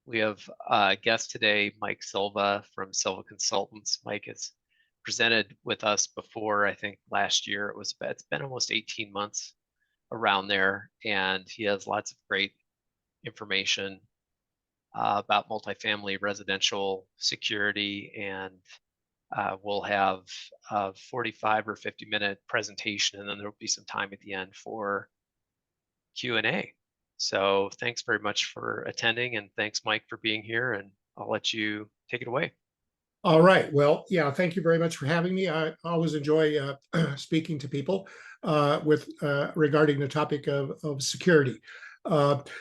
We have a guest today, Mike Silva from Silva Consultants. Mike has presented with us before, I think last year. It's been almost 18 months around there, and he has lots of great information about multifamily residential security. And we'll have a 45 or 50-minute presentation, and then there'll be some time at the end for Q&A. So thanks very much for attending, and thanks, Mike, for being here, and I'll let you take it away. All right. Well, yeah, thank you very much for having me. I always enjoy speaking to people with regarding the topic of security.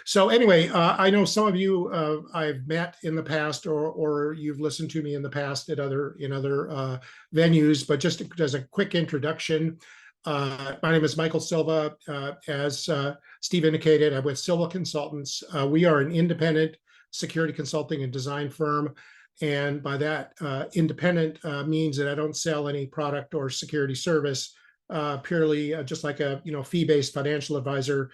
So anyway, I know some of you I've met in the past, or you've listened to me in the past at other venues. But just as a quick introduction, my name is Michael Silva. As Steve indicated, I'm with Silva Consultants. We are an independent security consulting and design firm. And by that, independent means that I don't sell any product or security service, purely just like a fee-based financial advisor.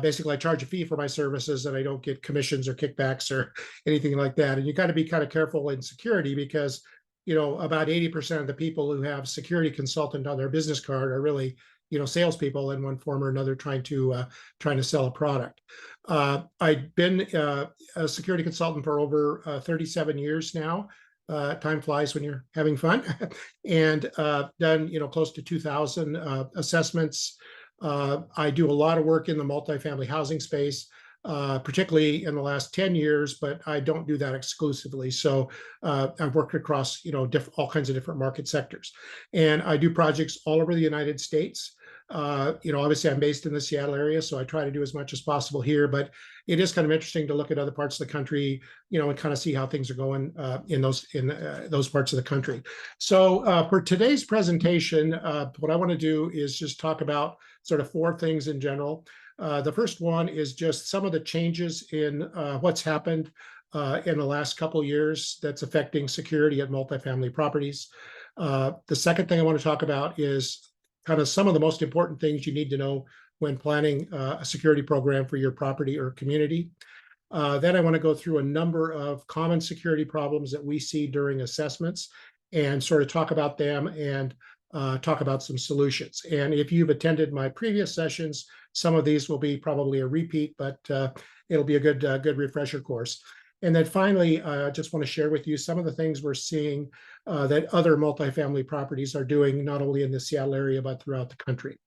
Basically, I charge a fee for my services, and I don't get commissions or kickbacks or anything like that. And you got to be kind of careful in security because about 80% of the people who have security consultant on their business card are really salespeople in one form or another trying to sell a product. I've been a security consultant for over 37 years now. Time flies when you're having fun, and done close to 2,000 assessments. I do a lot of work in the multifamily housing space, particularly in the last 10 years, but I don't do that exclusively. So I've worked across all kinds of different market sectors, and I do projects all over the United States. Obviously I'm based in the Seattle area, so I try to do as much as possible here, but it is kind of interesting to look at other parts of the country, and kind of see how things are going in those parts of the country. So for today's presentation, what I want to do is just talk about sort of four things in general. The first one is just some of the changes in what's happened in the last couple of years that's affecting security at multifamily properties. The second thing I want to talk about is kind of some of the most important things you need to know when planning a security program for your property or community. Then I want to go through a number of common security problems that we see during assessments and sort of talk about them and talk about some solutions. And if you've attended my previous sessions, some of these will be probably a repeat, but it'll be a good refresher course. And then finally, I just want to share with you some of the things we're seeing that other multifamily properties are doing, not only in the Seattle area, but throughout the country.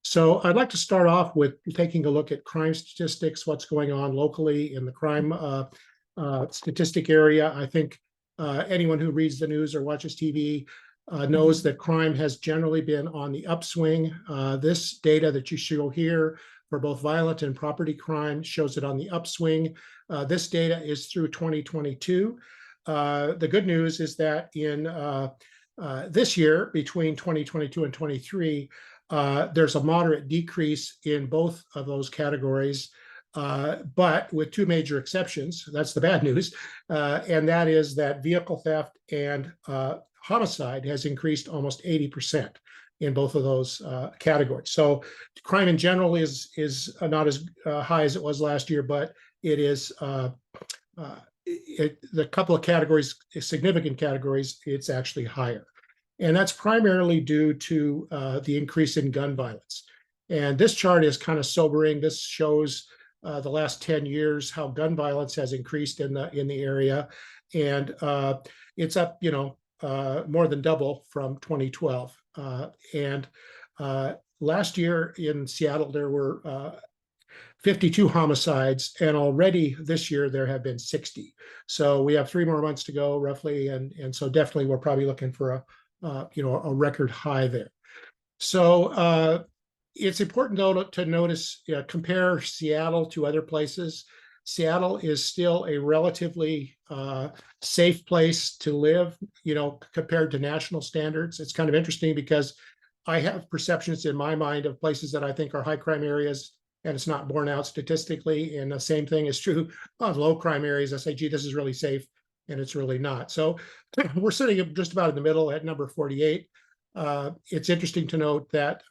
So I'd like to start off with taking a look at crime statistics, what's going on locally in the crime statistic area. I think anyone who reads the news or watches TV knows that crime has generally been on the upswing. This data that you show here for both violent and property crime shows it on the upswing. This data is through 2022. The good news is that in this year, between 2022 and 23, there's a moderate decrease in both of those categories, but with two major exceptions. That's the bad news, and that is that vehicle theft and homicide has increased almost 80% in both of those categories. So crime in general is not as high as it was last year, but it is the couple of categories, significant categories, it's actually higher. And that's primarily due to the increase in gun violence. And this chart is kind of sobering. This shows the last 10 years how gun violence has increased in the area, and it's up, more than double from 2012. And last year in Seattle, there were 52 homicides, and already this year there have been 60. So we have 3 more months to go, roughly, and so definitely we're probably looking for a record high there. So it's important though to notice, compare Seattle to other places. Seattle is still a relatively safe place to live, compared to national standards. It's kind of interesting because I have perceptions in my mind of places that I think are high crime areas, and it's not borne out statistically. And the same thing is true of low crime areas. I say, gee, this is really safe, and it's really not. So we're sitting just about in the middle at number 48. It's interesting to note that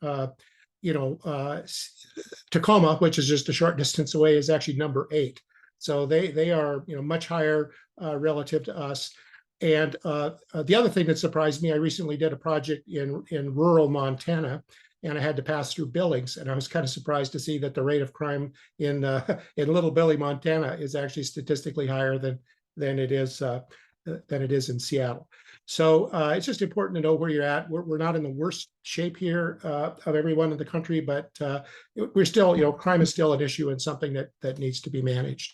Tacoma, which is just a short distance away, is actually number 8. So they are much higher relative to us. And the other thing that surprised me, I recently did a project in rural Montana, and I had to pass through Billings, and I was kind of surprised to see that the rate of crime in Little Billy, Montana, is actually statistically higher than it is in Seattle. So it's just important to know where you're at. We're not in the worst shape here of everyone in the country, but we're still, crime is still an issue and something that needs to be managed.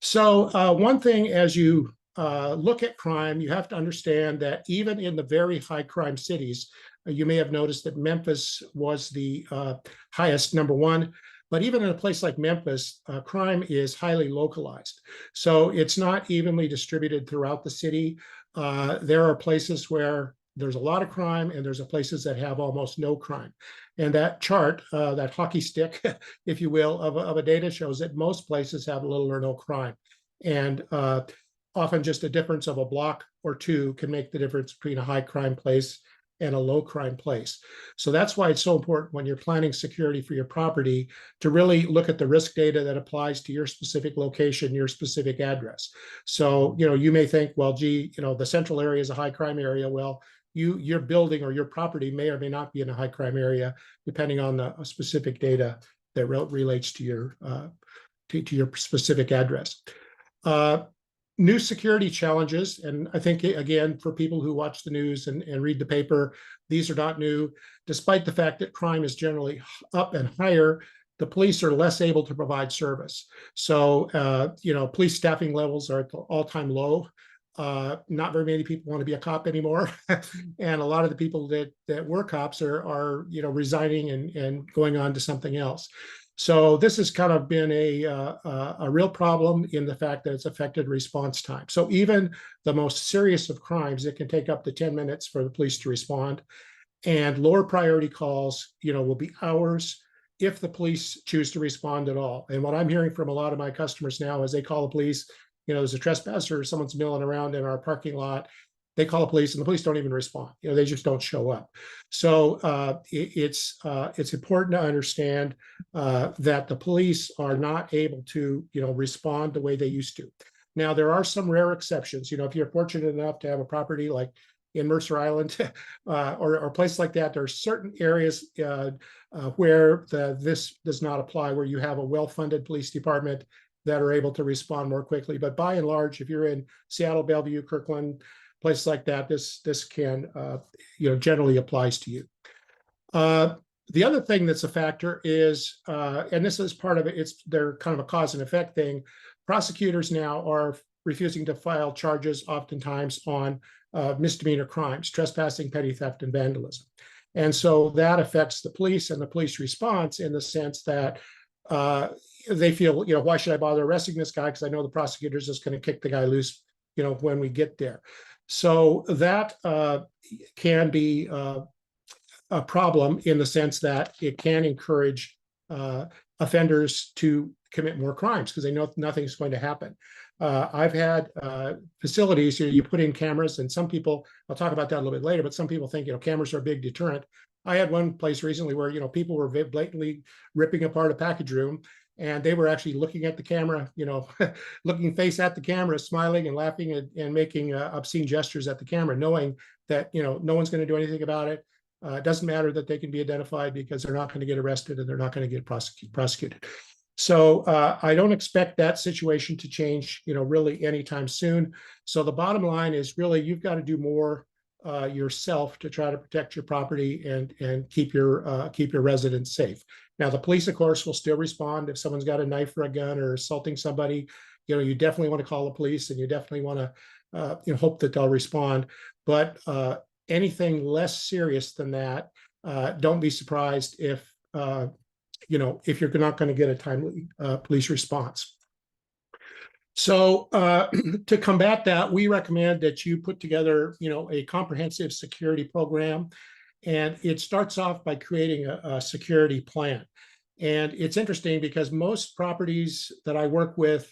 So one thing, as you look at crime, you have to understand that even in the very high crime cities, you may have noticed that Memphis was the highest, number one. But even in a place like Memphis, crime is highly localized. So it's not evenly distributed throughout the city. There are places where there's a lot of crime, and there's places that have almost no crime. And that chart, that hockey stick, if you will, of a data shows that most places have little or no crime. And often just a difference of a block or two can make the difference between a high crime place and a low crime place. So that's why it's so important when you're planning security for your property to really look at the risk data that applies to your specific location, your specific address. So, you may think, well, gee, the central area is a high crime area. Well, your building or your property may or may not be in a high crime area, depending on the specific data that relates to your specific address. New security challenges, and I think, again, for people who watch the news and read the paper, these are not new. Despite the fact that crime is generally up and higher, the police are less able to provide service. So, police staffing levels are at the all-time low. Not very many people want to be a cop anymore, and a lot of the people that were cops are resigning and going on to something else. So this has kind of been a real problem in the fact that it's affected response time. So even the most serious of crimes, it can take up to 10 minutes for the police to respond. And lower priority calls, will be hours if the police choose to respond at all. And what I'm hearing from a lot of my customers now is they call the police, there's a trespasser, someone's milling around in our parking lot. They call the police, and the police don't even respond. They just don't show up. So it's important to understand that the police are not able to, respond the way they used to. Now, there are some rare exceptions. If you're fortunate enough to have a property like in Mercer Island or places like that, there are certain areas where this does not apply, where you have a well-funded police department that are able to respond more quickly. But by and large, if you're in Seattle, Bellevue, Kirkland, places like that, this can generally applies to you. The other thing that's a factor is, and this is part of it, they're kind of a cause and effect thing. Prosecutors now are refusing to file charges oftentimes on misdemeanor crimes, trespassing, petty theft, and vandalism. And so that affects the police and the police response in the sense that they feel, why should I bother arresting this guy? Because I know the prosecutor's just going to kick the guy loose, when we get there. So that can be a problem in the sense that it can encourage offenders to commit more crimes because they know nothing's going to happen. I've had facilities, you put in cameras, and some people, I'll talk about that a little bit later, but some people think, cameras are a big deterrent. I had one place recently where, people were blatantly ripping apart a package room, and they were actually looking at the camera, looking face at the camera, smiling and laughing and making obscene gestures at the camera, knowing that, no one's going to do anything about it. It doesn't matter that they can be identified because they're not going to get arrested and they're not going to get prosecuted. So I don't expect that situation to change, really anytime soon. So the bottom line is really you've got to do more yourself to try to protect your property and keep your residents safe. Now, the police, of course, will still respond if someone's got a knife or a gun or assaulting somebody. You definitely want to call the police, and you definitely want to hope that they'll respond. But anything less serious than that, don't be surprised if if you're not going to get a timely police response. So to combat that, we recommend that you put together, a comprehensive security program. And it starts off by creating a security plan. And it's interesting because most properties that I work with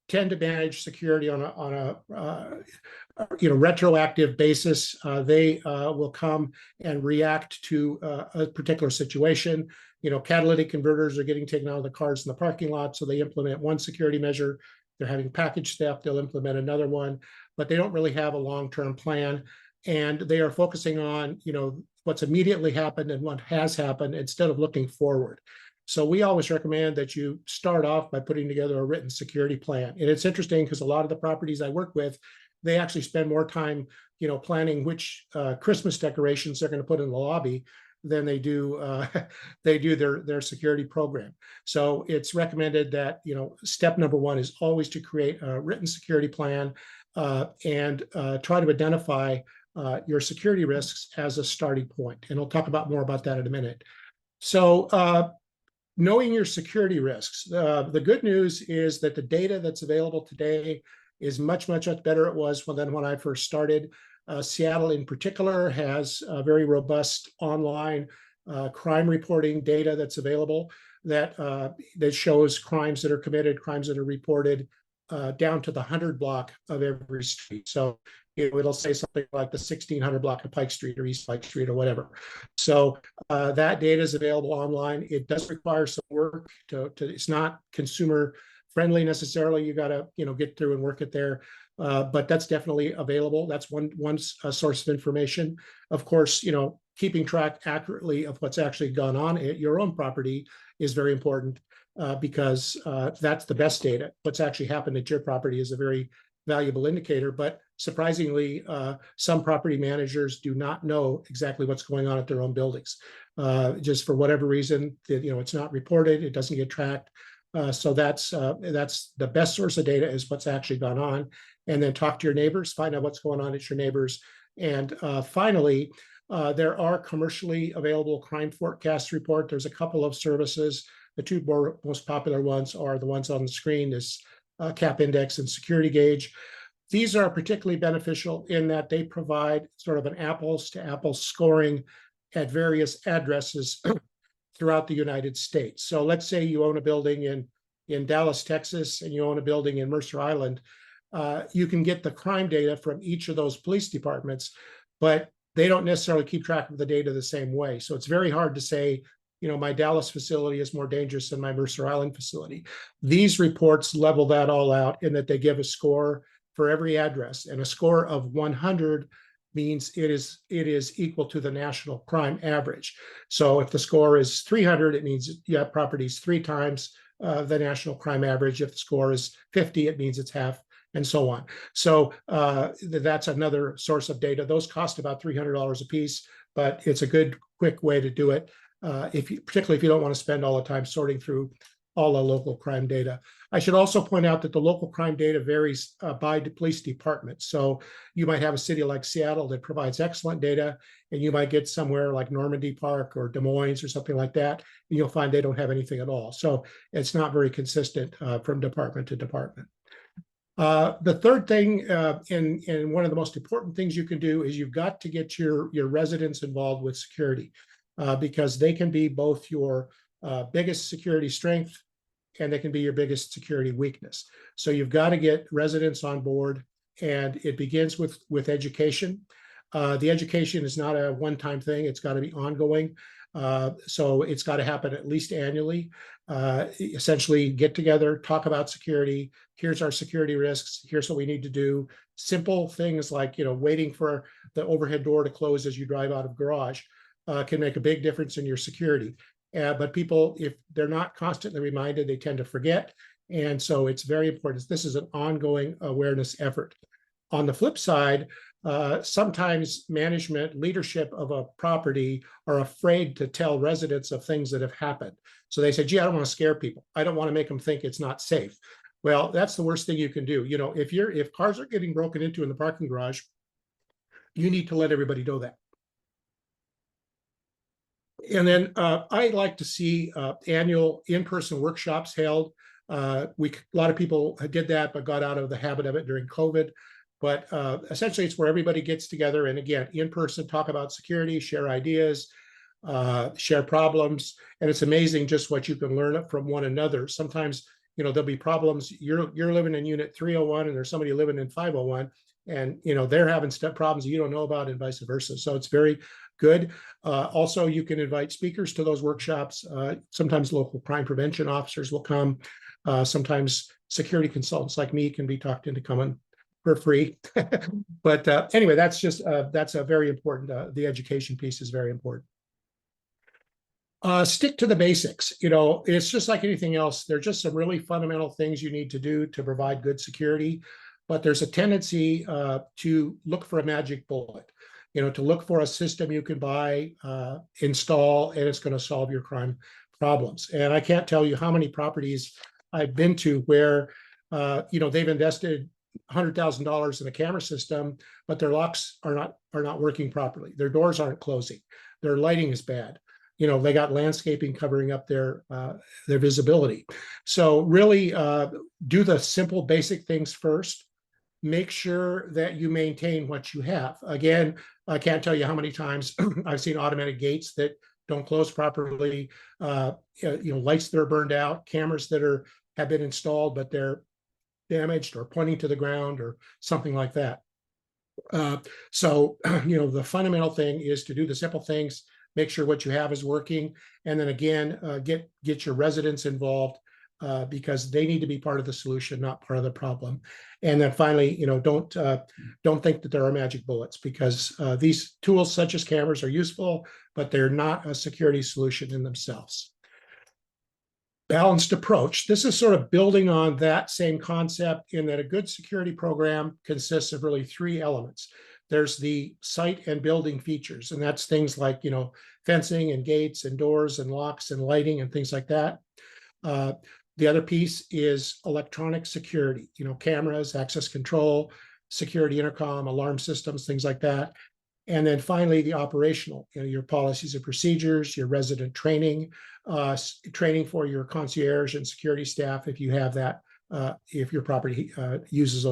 tend to manage security on a retroactive basis. They will come and react to a particular situation. Catalytic converters are getting taken out of the cars in the parking lot, so they implement one security measure. they're having package theft, they'll implement another one, but they don't really have a long-term plan. And they are focusing on, what's immediately happened and what has happened instead of looking forward. So we always recommend that you start off by putting together a written security plan. And it's interesting because a lot of the properties I work with, they actually spend more time, planning which Christmas decorations they're going to put in the lobby than they do their security program. So it's recommended that step number one is always to create a written security plan and try to identify your security risks as a starting point. And we'll talk about more about that in a minute. So knowing your security risks, the good news is that the data that's available today is much, much, much better it was than when I first started. Seattle in particular has very robust online crime reporting data that's available that shows crimes that are committed, crimes that are reported down to the 100 block of every street. So it'll say something like the 1600 block of Pike Street or East Pike Street or whatever. So that data is available online. It does require some work it's not consumer friendly necessarily. You got to get through and work it there. But that's definitely available. That's one source of information. Of course, keeping track accurately of what's actually gone on at your own property is very important because that's the best data. What's actually happened at your property is a very valuable indicator. But surprisingly, some property managers do not know exactly what's going on at their own buildings. Just for whatever reason, it's not reported. It doesn't get tracked. So that's the best source of data is what's actually gone on. And then talk to your neighbors, find out what's going on at your neighbors. And finally, there are commercially available crime forecast report. There's a couple of services. The two most popular ones are the ones on the screen, this CAP Index and Security Gauge. These are particularly beneficial in that they provide sort of an apples to apples scoring at various addresses throughout the United States. So let's say you own a building in Dallas, Texas, and you own a building in Mercer Island. You can get the crime data from each of those police departments, but they don't necessarily keep track of the data the same way. So it's very hard to say, my Dallas facility is more dangerous than my Mercer Island facility. These reports level that all out in that they give a score for every address, and a score of 100 means it is equal to the national crime average. So if the score is 300, it means you have properties 3 times the national crime average. If the score is 50, it means it's half, and so on. So that's another source of data. Those cost about $300 a piece, but it's a good, quick way to do it, particularly if you don't want to spend all the time sorting through all the local crime data. I should also point out that the local crime data varies by the police department. So you might have a city like Seattle that provides excellent data, and you might get somewhere like Normandy Park or Des Moines or something like that, and you'll find they don't have anything at all. So it's not very consistent from department to department. The third thing, and one of the most important things you can do is you've got to get your residents involved with security because they can be both your biggest security strength and they can be your biggest security weakness. So you've got to get residents on board, and it begins with education. The education is not a one-time thing. It's got to be ongoing. So it's got to happen at least annually. Essentially get together, talk about security. Here's our security risks. Here's what we need to do. Simple things like, waiting for the overhead door to close as you drive out of garage can make a big difference in your security. But people, if they're not constantly reminded, they tend to forget. And so it's very important. This is an ongoing awareness effort. On the flip side, sometimes management, leadership of a property are afraid to tell residents of things that have happened. So they say, gee, I don't want to scare people. I don't want to make them think it's not safe. Well, that's the worst thing you can do. If cars are getting broken into in the parking garage, you need to let everybody know that. And then I like to see annual in-person workshops held. A lot of people did that, but got out of the habit of it during COVID. But essentially, it's where everybody gets together and, again, in person, talk about security, share ideas, share problems. And it's amazing just what you can learn from one another. Sometimes, there'll be problems. You're living in unit 301 and there's somebody living in 501. And, they're having problems you don't know about, and vice versa. So it's very good. Also, you can invite speakers to those workshops. Sometimes local crime prevention officers will come. Sometimes security consultants like me can be talked into coming for free. But anyway, that's a very important. The education piece is very important. Stick to the basics. It's just like anything else. There's just some really fundamental things you need to do to provide good security, but there's a tendency to look for a magic bullet. To look for a system you can buy, install, and it's going to solve your crime problems. And I can't tell you how many properties I've been to where they've invested $100,000 in a camera system, but their locks are not working properly. Their doors aren't closing. Their lighting is bad. They got landscaping covering up their visibility. So really do the simple basic things first. Make sure that you maintain what you have. Again, I can't tell you how many times I've seen automatic gates that don't close properly, lights that are burned out, cameras that have been installed, but they're damaged or pointing to the ground or something like that. So the fundamental thing is to do the simple things, make sure what you have is working, and then again, get your residents involved because they need to be part of the solution, not part of the problem. And then finally, don't think that there are magic bullets, because these tools such as cameras are useful, but they're not a security solution in themselves. Balanced approach. This is sort of building on that same concept, in that a good security program consists of really three elements. There's the site and building features, and that's things like, fencing and gates and doors and locks and lighting and things like that. The other piece is electronic security, cameras, access control, security intercom, alarm systems, things like that. And then finally, the operational, your policies and procedures, your resident training, training for your concierge and security staff, if you have that, if your property uses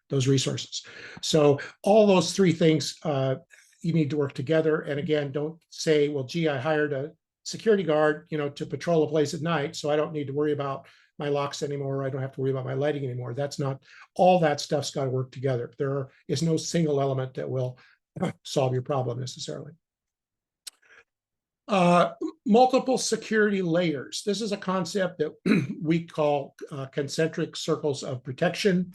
those resources. So all those three things, you need to work together. And again, don't say, well, gee, I hired a security guard, to patrol a place at night, so I don't need to worry about my locks anymore. I don't have to worry about my lighting anymore. That's not, all that stuff's got to work together. There is no single element that will solve your problem necessarily. Multiple security layers. This is a concept that we call concentric circles of protection.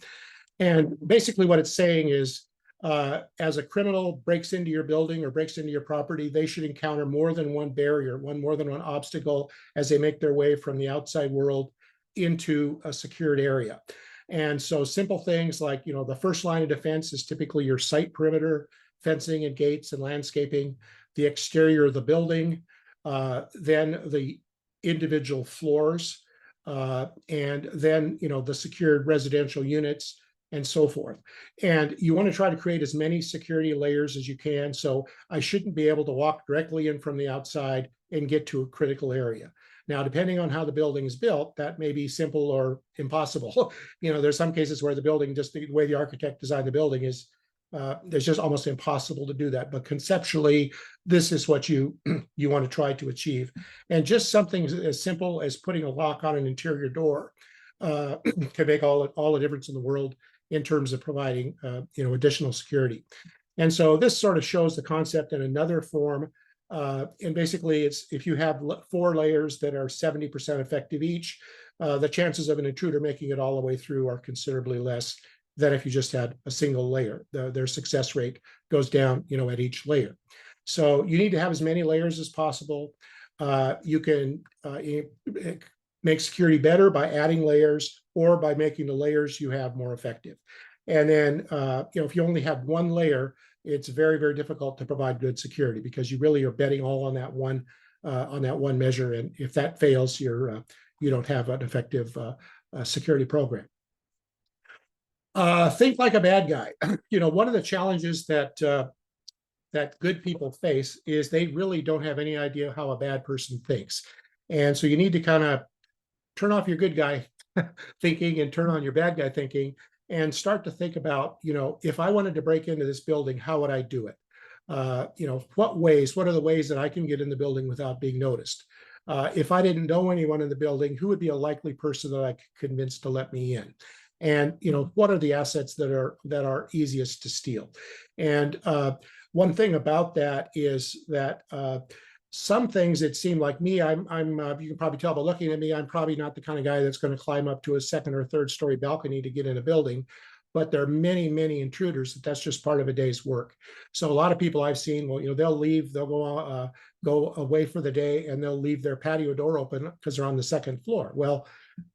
And basically what it's saying is, as a criminal breaks into your building or breaks into your property, they should encounter more than one barrier, more than one obstacle as they make their way from the outside world into a secured area. And so simple things like, the first line of defense is typically your site perimeter, fencing and gates and landscaping, the exterior of the building, then the individual floors, and then, the secured residential units, and so forth. And you want to try to create as many security layers as you can. So I shouldn't be able to walk directly in from the outside and get to a critical area. Now, depending on how the building is built, that may be simple or impossible. There's some cases where the building, just the way the architect designed the building is, it's just almost impossible to do that. But conceptually, this is what you want to try to achieve. And just something as simple as putting a lock on an interior door can make all the difference in the world in terms of providing additional security. And so this sort of shows the concept in another form. And basically, it's if you have 4 layers that are 70% effective each, the chances of an intruder making it all the way through are considerably less than if you just had a single layer. Their success rate goes down, at each layer. So you need to have as many layers as possible. You can make security better by adding layers, or by making the layers you have more effective. And then, if you only have one layer, it's very, very difficult to provide good security, because you really are betting all on that one measure. And if that fails, you don't have an effective security program. Think like a bad guy. One of the challenges that good people face is they really don't have any idea how a bad person thinks. And so you need to kind of turn off your good guy thinking and turn on your bad guy thinking, and start to think about, if I wanted to break into this building, how would I do it? What are the ways that I can get in the building without being noticed? If I didn't know anyone in the building, who would be a likely person that I could convince to let me in? And, what are the assets that are easiest to steal? And one thing about that is that some things it seemed like me, you can probably tell by looking at me, I'm probably not the kind of guy that's going to climb up to a second or third story balcony to get in a building. But there are many, many intruders that's just part of a day's work. So a lot of people I've seen, well, they'll leave, they'll go away for the day, and they'll leave their patio door open because they're on the second floor. Well,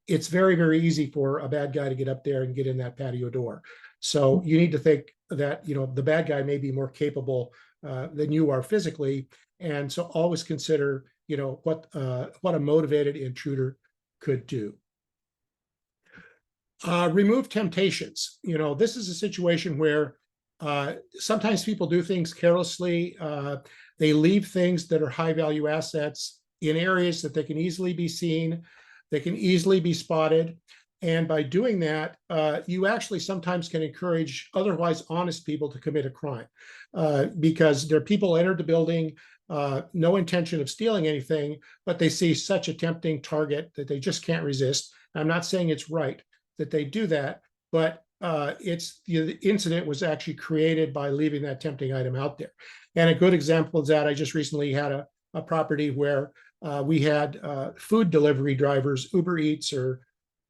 it's very, very easy for a bad guy to get up there and get in that patio door. So you need to think that the bad guy may be more capable than you are physically, and so always consider what a motivated intruder could do. Remove temptations. This is a situation where sometimes people do things carelessly. They leave things that are high value assets in areas that they can easily be seen, they can easily be spotted. And by doing that, you actually sometimes can encourage otherwise honest people to commit a crime because there are people entered the building, no intention of stealing anything, but they see such a tempting target that they just can't resist. I'm not saying it's right that they do that, but the incident was actually created by leaving that tempting item out there. And a good example is that I just recently had a property where we had food delivery drivers, Uber Eats or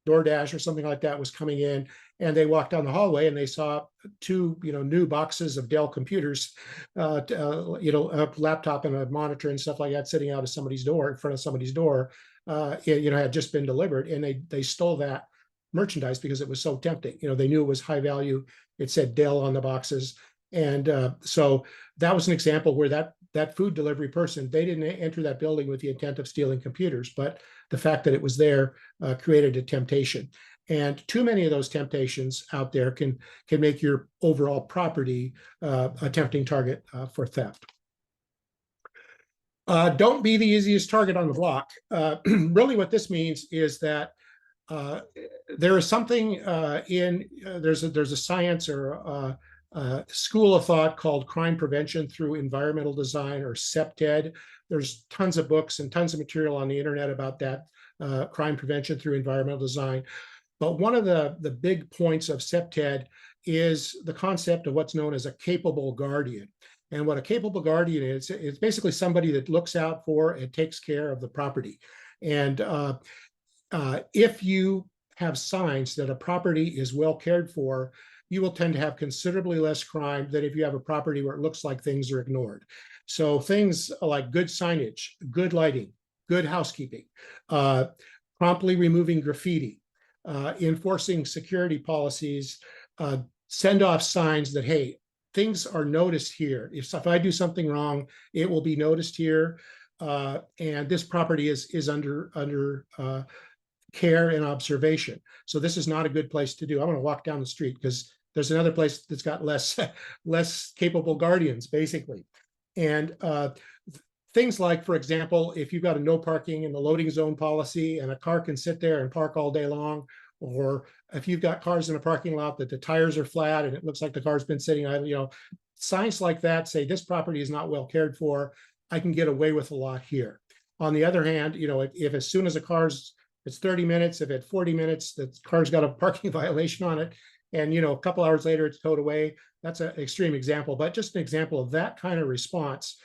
DoorDash or something like that was coming in, and they walked down the hallway and they saw two new boxes of Dell computers, a laptop and a monitor and stuff like that sitting out of somebody's door, in front of somebody's door. Had just been delivered, and they stole that merchandise because it was so tempting. They knew it was high value. It said Dell on the boxes, and so that was an example where that food delivery person, they didn't enter that building with the intent of stealing computers, but the fact that it was there created a temptation. And too many of those temptations out there can make your overall property a tempting target for theft. Don't be the easiest target on the block. Really what this means is that there is something there's a science or a school of thought called crime prevention through environmental design, or CPTED. There's tons of books and tons of material on the internet about that, crime prevention through environmental design. But one of the big points of CPTED is the concept of what's known as a capable guardian. And what a capable guardian is, it's basically somebody that looks out for and takes care of the property. And if you have signs that a property is well cared for, you will tend to have considerably less crime than if you have a property where it looks like things are ignored. So things like good signage, good lighting, good housekeeping, promptly removing graffiti, enforcing security policies, send off signs that, hey, things are noticed here. If I do something wrong, it will be noticed here. And this property is under care and observation. So this is not a good place to do. I'm going to walk down the street because there's another place that's got less capable guardians, basically. And things like, for example, if you've got a no parking in the loading zone policy and a car can sit there and park all day long, or if you've got cars in a parking lot that the tires are flat and it looks like the car's been sitting idle, signs like that say this property is not well cared for. I can get away with a lot here. On the other hand, if as soon as it's 30 minutes, if at 40 minutes, the car's got a parking violation on it, and a couple hours later it's towed away, that's an extreme example, but just an example of that kind of response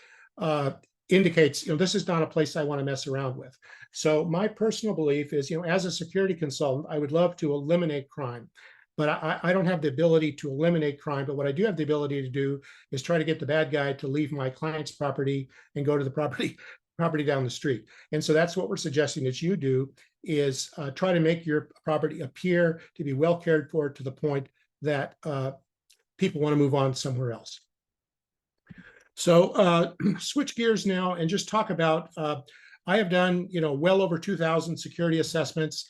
indicates, this is not a place I want to mess around with. So my personal belief is, as a security consultant, I would love to eliminate crime, but I don't have the ability to eliminate crime. But what I do have the ability to do is try to get the bad guy to leave my client's property and go to the property down the street. And so that's what we're suggesting that you do, is try to make your property appear to be well cared for to the point that people want to move on somewhere else. So switch gears now and just talk about, I have done, well over 2,000 security assessments,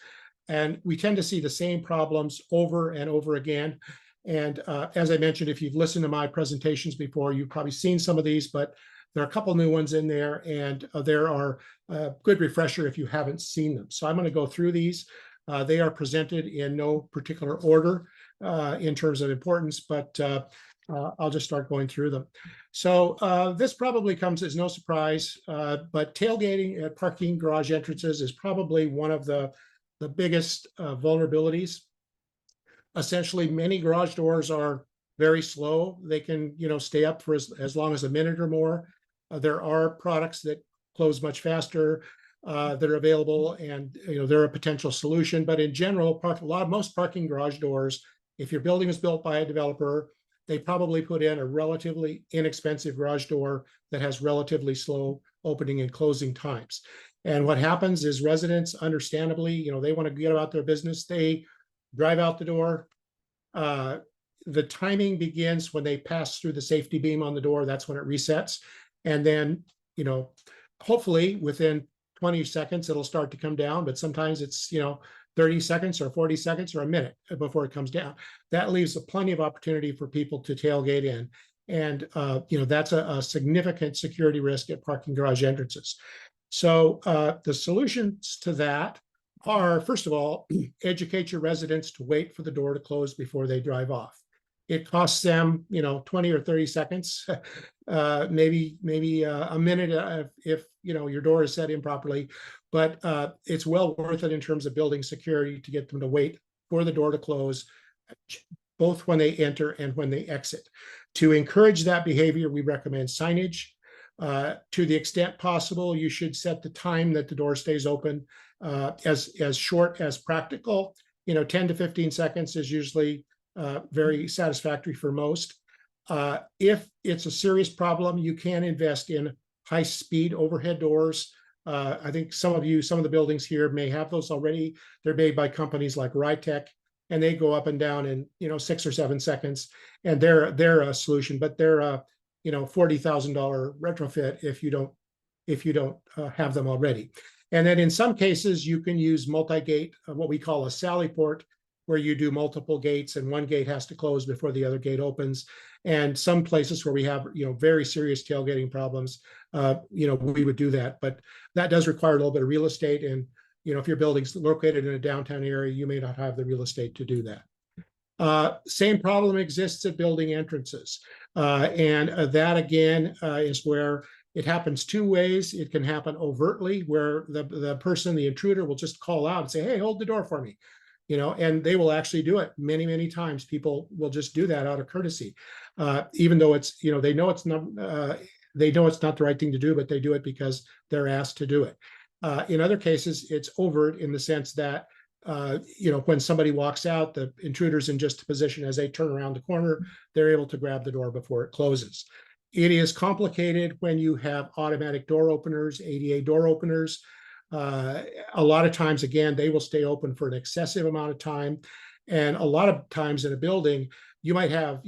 and we tend to see the same problems over and over again. And as I mentioned, if you've listened to my presentations before, you've probably seen some of these, but there are a couple new ones in there, and there are a good refresher if you haven't seen them. So I'm going to go through these. They are presented in no particular order in terms of importance, but I'll just start going through them. So this probably comes as no surprise, but tailgating at parking garage entrances is probably one of the biggest vulnerabilities. Essentially, many garage doors are very slow. They can, stay up for as long as a minute or more. There are products that close much faster that are available, and they're a potential solution. But in general, most parking garage doors, if your building is built by a developer, they probably put in a relatively inexpensive garage door that has relatively slow opening and closing times. And what happens is residents, understandably, they want to get about their business. They drive out the door. Uh, the timing begins when they pass through the safety beam on the door. That's when it resets. And then, hopefully within 20 seconds, it'll start to come down. But sometimes it's, 30 seconds or 40 seconds or a minute before it comes down. That leaves plenty of opportunity for people to tailgate in. And, that's a significant security risk at parking garage entrances. So the solutions to that are, first of all, educate your residents to wait for the door to close before they drive off. It costs them, 20 or 30 seconds, maybe a minute if your door is set improperly, but it's well worth it in terms of building security to get them to wait for the door to close, both when they enter and when they exit. To encourage that behavior, we recommend signage. To the extent possible, you should set the time that the door stays open as short as practical. 10 to 15 seconds is usually very satisfactory for most. If it's a serious problem, you can invest in high-speed overhead doors. I think some of the buildings here may have those already. They're made by companies like Rytech, and they go up and down in 6 or 7 seconds, and they're a solution, but they're a $40,000 retrofit if you don't have them already. And then in some cases, you can use multi-gate, what we call a sally port, where you do multiple gates and one gate has to close before the other gate opens. And some places where we have very serious tailgating problems, we would do that. But that does require a little bit of real estate. And if your building's located in a downtown area, you may not have the real estate to do that. Same problem exists at building entrances. And that again is where it happens two ways. It can happen overtly, where the person, the intruder, will just call out and say, "Hey, hold the door for me." And they will actually do it many, many times. People will just do that out of courtesy, even though it's, they know it's not the right thing to do, but they do it because they're asked to do it. In other cases, it's overt in the sense that when somebody walks out, the intruder's in just a position as they turn around the corner, they're able to grab the door before it closes. It is complicated when you have automatic door openers, ADA door openers. A lot of times, again, they will stay open for an excessive amount of time. And a lot of times in a building, you might have,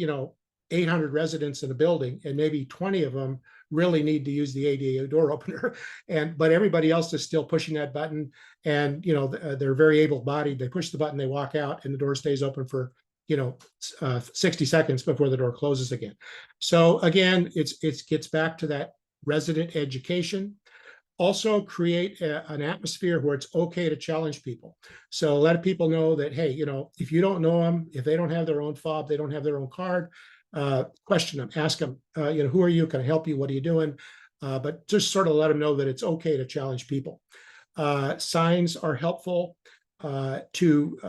800 residents in a building, and maybe 20 of them really need to use the ADA door opener. But everybody else is still pushing that button, and, they're very able-bodied. They push the button, they walk out, and the door stays open for, 60 seconds before the door closes again. So again, it gets back to that resident education. Also create an atmosphere where it's okay to challenge people. So let people know that, hey, if you don't know them, if they don't have their own fob, they don't have their own card, question them, ask them, who are you? Can I help you? What are you doing? But just sort of let them know that it's okay to challenge people. Signs are helpful to,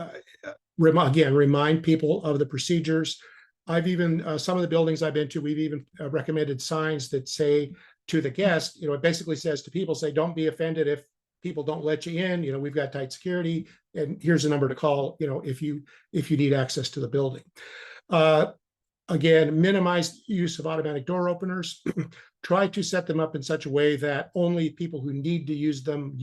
again, remind people of the procedures. I've even, some of the buildings I've been to, we've even recommended signs that say, to the guest, it basically says to people, say, don't be offended if people don't let you in. We've got tight security, and here's a number to call, if you need access to the building. Again, minimize use of automatic door openers. Try to set them up in such a way that only people who need to use them,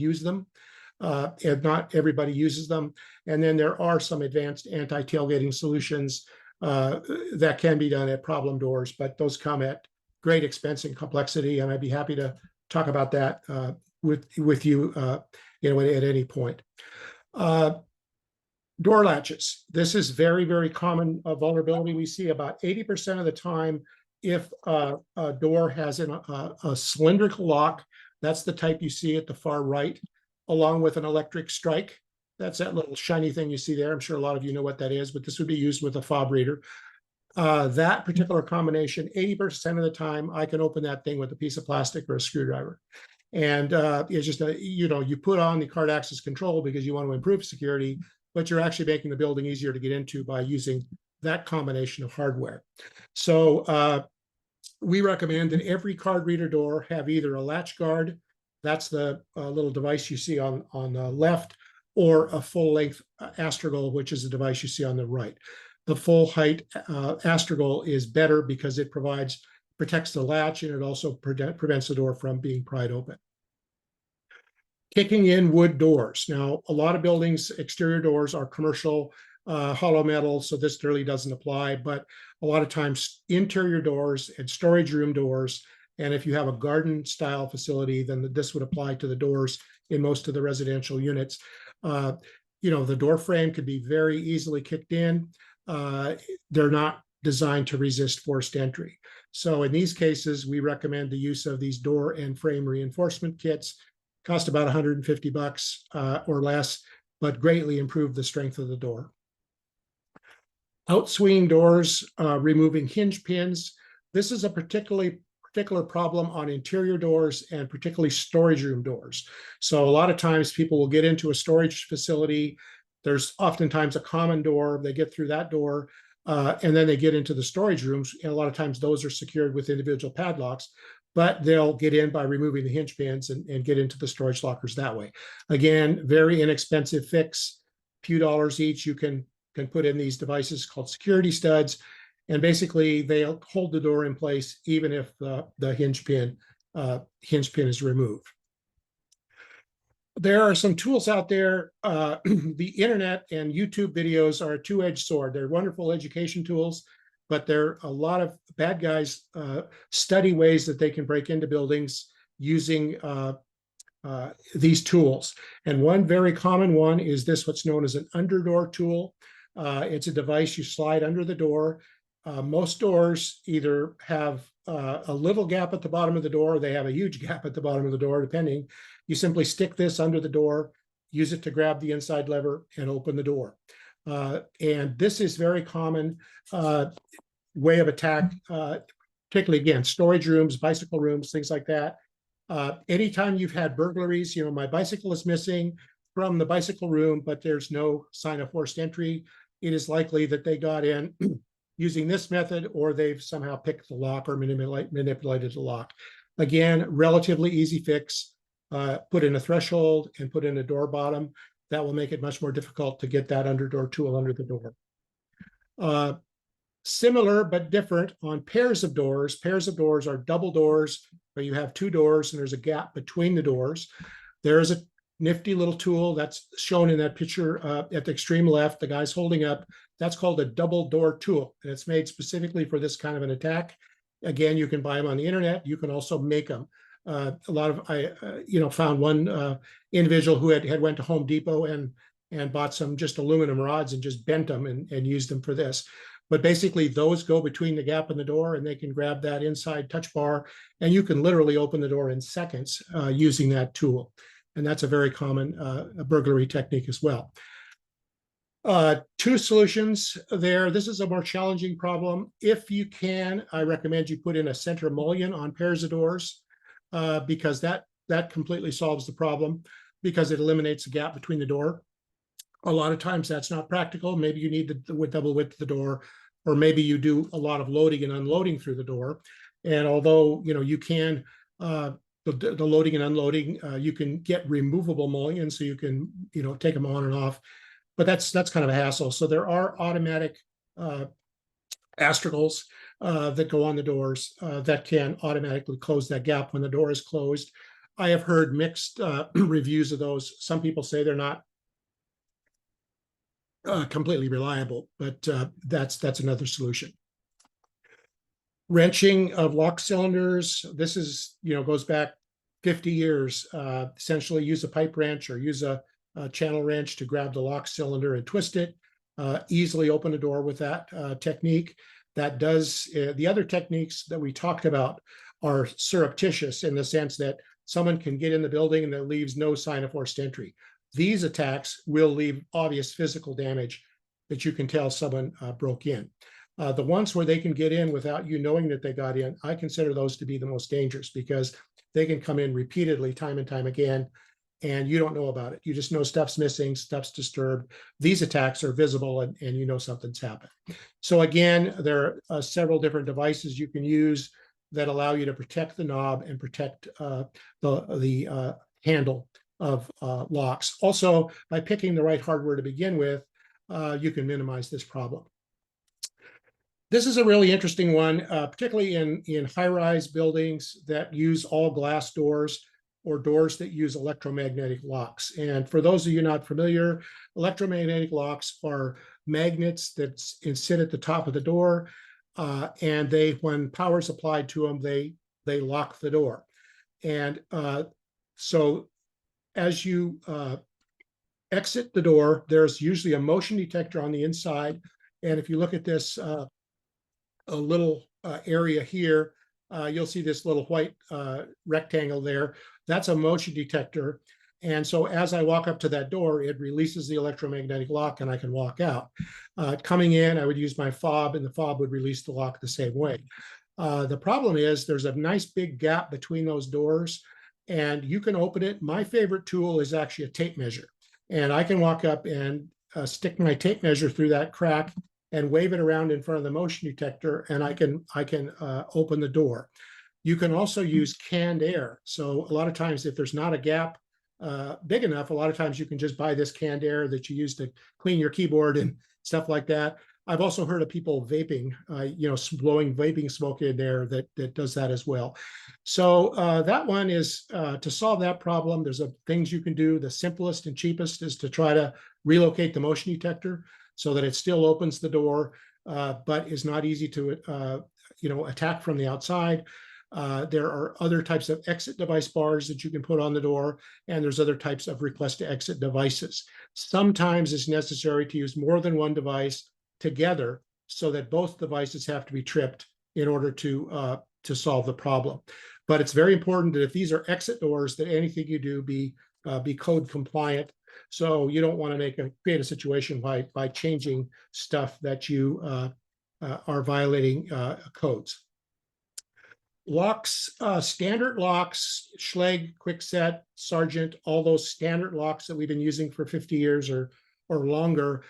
and not everybody uses them. And then there are some advanced anti-tailgating solutions that can be done at problem doors, but those come at great expense and complexity, and I'd be happy to talk about that with you, at any point. Door latches. This is very, very common vulnerability. We see about 80% of the time if a door has a cylindrical lock. That's the type you see at the far right, along with an electric strike. That's that little shiny thing you see there. I'm sure a lot of you know what that is, but this would be used with a fob reader. That particular combination, 80% of the time, I can open that thing with a piece of plastic or a screwdriver. And it's just, you put on the card access control because you want to improve security, but you're actually making the building easier to get into by using that combination of hardware. So we recommend that every card reader door have either a latch guard That's the little device you see on the left, or a full length astragal, which is the device you see on the right. The full height astragal is better because it protects the latch, and it also prevents the door from being pried open. Kicking in wood doors. Now, a lot of buildings, exterior doors are commercial hollow metal, so this really doesn't apply, but a lot of times interior doors and storage room doors, and if you have a garden style facility, then this would apply to the doors in most of the residential units. The door frame could be very easily kicked in. They're not designed to resist forced entry. So in these cases, we recommend the use of these door and frame reinforcement kits. Cost about $150 or less, but greatly improve the strength of the door. Outswinging doors, removing hinge pins. This is a particular problem on interior doors and particularly storage room doors. So a lot of times people will get into a storage facility. There's oftentimes a common door. They get through that door, and then they get into the storage rooms. And a lot of times those are secured with individual padlocks, but they'll get in by removing the hinge pins and get into the storage lockers that way. Again, very inexpensive fix, few dollars each. You can put in these devices called security studs, and basically they'll hold the door in place even if the hinge pin is removed. There are some tools out there. The internet and YouTube videos are a two-edged sword. They're wonderful education tools, but there are a lot of bad guys study ways that they can break into buildings using these tools. And one very common one is what's known as an underdoor tool. It's a device you slide under the door. Most doors either have a little gap at the bottom of the door, or they have a huge gap at the bottom of the door, depending. You simply stick this under the door, use it to grab the inside lever, and open the door. And this is very common way of attack, particularly, again, storage rooms, bicycle rooms, things like that. Anytime you've had burglaries, my bicycle is missing from the bicycle room, but there's no sign of forced entry, it is likely that they got in using this method, or they've somehow picked the lock or manipulated the lock. Again, relatively easy fix. Put in a threshold and put in a door bottom. That will make it much more difficult to get that underdoor tool under the door. Similar but different on pairs of doors. Pairs of doors are double doors where you have two doors and there's a gap between the doors. There is a nifty little tool that's shown in that picture at the extreme left, the guy's holding up. That's called a double door tool, and it's made specifically for this kind of an attack. Again, you can buy them on the internet. You can also make them. A lot of I found one individual who had went to Home Depot and bought some just aluminum rods and just bent them and used them for this. But basically, those go between the gap in the door, and they can grab that inside touch bar, and you can literally open the door in seconds using that tool. And that's a very common burglary technique as well. Two solutions there. This is a more challenging problem. If you can, I recommend you put in a center mullion on pairs of doors, because that completely solves the problem, because it eliminates the gap between the door. A lot of times that's not practical. Maybe you need the double width of the door, or maybe you do a lot of loading and unloading through the door. And although you can the loading and unloading, you can get removable mullions, so you can take them on and off, but that's kind of a hassle. So there are automatic astragals that go on the doors that can automatically close that gap when the door is closed. I have heard mixed reviews of those. Some people say they're not completely reliable, but that's another solution. Wrenching of lock cylinders. This is, goes back 50 years. Essentially use a pipe wrench or use a channel wrench to grab the lock cylinder and twist it. Easily open a door with that technique. That does, the other techniques that we talked about are surreptitious in the sense that someone can get in the building and that leaves no sign of forced entry. These attacks will leave obvious physical damage that you can tell someone broke in. The ones where they can get in without you knowing that they got in, I consider those to be the most dangerous, because they can come in repeatedly, time and time again, and you don't know about it. You just know stuff's missing, stuff's disturbed. These attacks are visible, and something's happened. So again, there are several different devices you can use. that allow you to protect the knob and protect the handle of locks. Also, by picking the right hardware to begin with, you can minimize this problem. This is a really interesting one, particularly in high-rise buildings that use all glass doors or doors that use electromagnetic locks. And for those of you not familiar, electromagnetic locks are magnets that sit at the top of the door, and when power is applied to them, they lock the door. And so as you exit the door, there's usually a motion detector on the inside. And if you look at this a little area here, you'll see this little white rectangle there. That's a motion detector. And so as I walk up to that door, it releases the electromagnetic lock and I can walk out. Coming in, I would use my fob and the fob would release the lock the same way. The problem is there's a nice big gap between those doors and you can open it. My favorite tool is actually a tape measure. And I can walk up and stick my tape measure through that crack and wave it around in front of the motion detector, and I can open the door. You can also use canned air. So a lot of times, if there's not a gap big enough, a lot of times you can just buy this canned air that you use to clean your keyboard and stuff like that. I've also heard of people vaping, blowing vaping smoke in there that does that as well. So that one is to solve that problem. There's things you can do. The simplest and cheapest is to try to relocate the motion detector so that it still opens the door, but is not easy to attack from the outside. There are other types of exit device bars that you can put on the door, and there's other types of request to exit devices. Sometimes it's necessary to use more than one device together so that both devices have to be tripped in order to solve the problem. But it's very important that if these are exit doors, that anything you do be code compliant. So you don't want to create a situation by changing stuff that you are violating codes. Locks, standard locks, Schlage, Kwikset, Sargent, all those standard locks that we've been using for 50 years or longer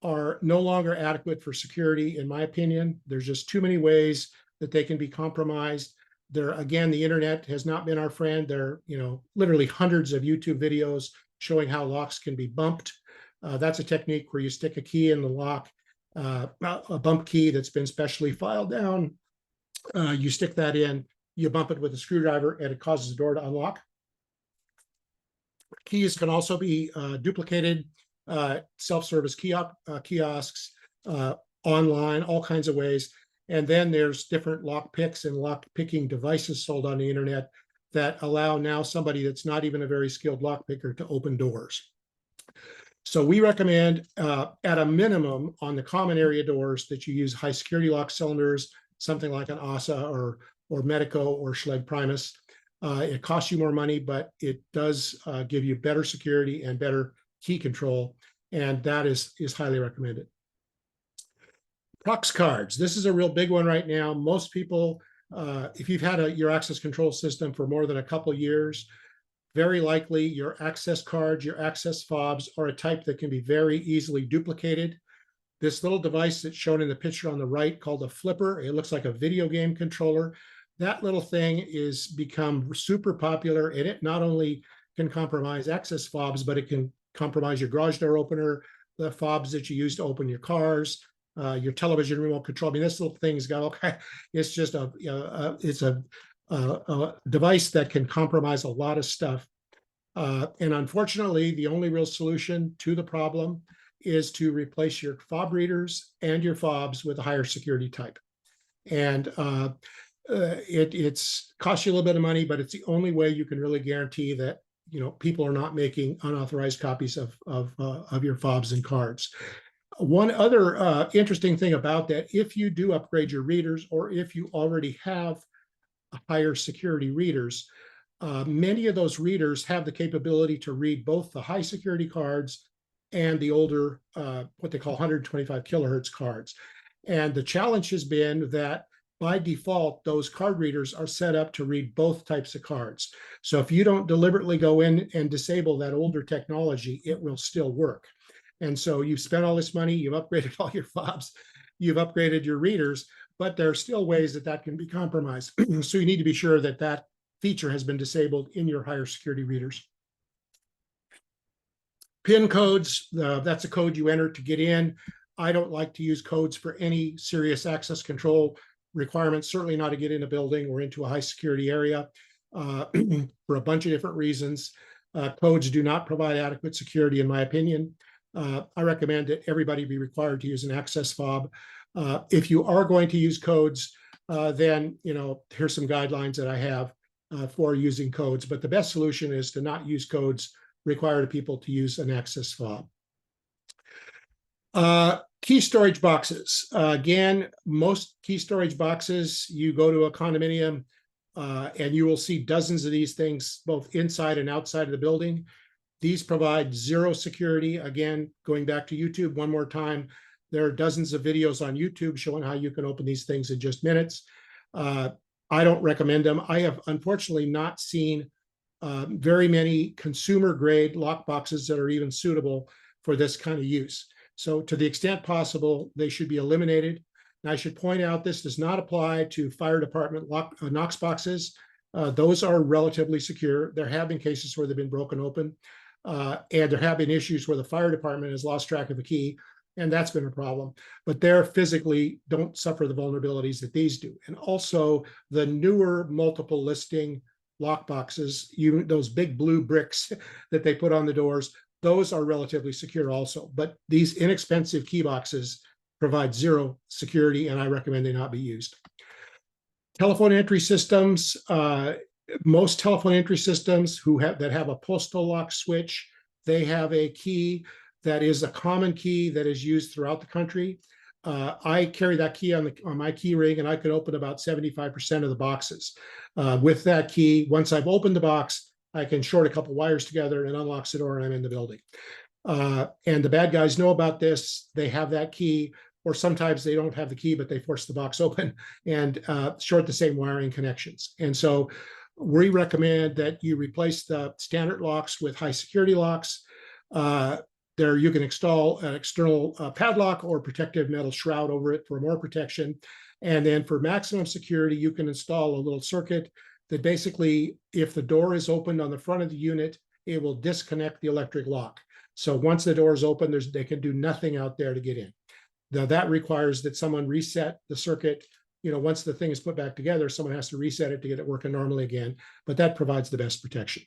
are no longer adequate for security, in my opinion. There's just too many ways that they can be compromised. Again, the internet has not been our friend. There are, literally hundreds of YouTube videos showing how locks can be bumped. That's a technique where you stick a key in the lock, a bump key that's been specially filed down. You stick that in, you bump it with a screwdriver, and it causes the door to unlock. Keys can also be duplicated, self-service kiosks, online, all kinds of ways. And then there's different lock picks and lock picking devices sold on the internet that allow now somebody that's not even a very skilled lock picker to open doors. So we recommend at a minimum on the common area doors that you use high security lock cylinders, something like an ASA or Medico or Schlage Primus. It costs you more money, but it does give you better security and better key control, and that is highly recommended. Prox cards. This is a real big one right now. Most people, if you've had your access control system for more than a couple years, very likely your access cards, your access fobs are a type that can be very easily duplicated. This little device that's shown in the picture on the right called a flipper, it looks like a video game controller. That little thing is become super popular, and it not only can compromise access fobs, but it can compromise your garage door opener, the fobs that you use to open your cars, your television remote control. I mean, this little thing's got all kinds. It's just a device that can compromise a lot of stuff. And unfortunately, the only real solution to the problem is to replace your fob readers and your fobs with a higher security type. And it's costs you a little bit of money, but it's the only way you can really guarantee that people are not making unauthorized copies of your fobs and cards. One other interesting thing about that, if you do upgrade your readers, or if you already have higher security readers, many of those readers have the capability to read both the high security cards and the older, what they call 125 kilohertz cards. And the challenge has been that by default, those card readers are set up to read both types of cards. So if you don't deliberately go in and disable that older technology, it will still work. And so you've spent all this money, you've upgraded all your fobs, you've upgraded your readers, but there are still ways that that can be compromised. So you need to be sure that that feature has been disabled in your higher security readers. PIN codes, that's a code you enter to get in. I don't like to use codes for any serious access control requirements, certainly not to get in a building or into a high security area for a bunch of different reasons. Codes do not provide adequate security, in my opinion. I recommend that everybody be required to use an access fob. If you are going to use codes, then here's some guidelines that I have for using codes. But the best solution is to not use codes, require people to use an access fob. Key storage boxes. Again, most key storage boxes, you go to a condominium and you will see dozens of these things, both inside and outside of the building. These provide zero security. Again, going back to YouTube one more time, there are dozens of videos on YouTube showing how you can open these things in just minutes. I don't recommend them. I have unfortunately not seen very many consumer grade lock boxes that are even suitable for this kind of use. So to the extent possible, they should be eliminated. And I should point out, this does not apply to fire department Knox boxes. Those are relatively secure. There have been cases where they've been broken open, and there have been issues where the fire department has lost track of a key, and that's been a problem. But they physically don't suffer the vulnerabilities that these do. And also the newer multiple listing lock boxes, those big blue bricks that they put on the doors, those are relatively secure also. But these inexpensive key boxes provide zero security, and I recommend they not be used. Telephone entry systems, most telephone entry systems that have a postal lock switch, they have a key that is a common key that is used throughout the country. I carry that key on my key ring, and I can open about 75% of the boxes. With that key, once I've opened the box, I can short a couple wires together and unlocks the door and I'm in the building. And the bad guys know about this. They have that key, or sometimes they don't have the key, but they force the box open and short the same wiring connections. And so we recommend that you replace the standard locks with high security locks. There you can install an external padlock or protective metal shroud over it for more protection. And then for maximum security, you can install a little circuit that basically, if the door is opened on the front of the unit, it will disconnect the electric lock. So once the door is open, they can do nothing out there to get in. Now that requires that someone reset the circuit. Once the thing is put back together, someone has to reset it to get it working normally again, but that provides the best protection.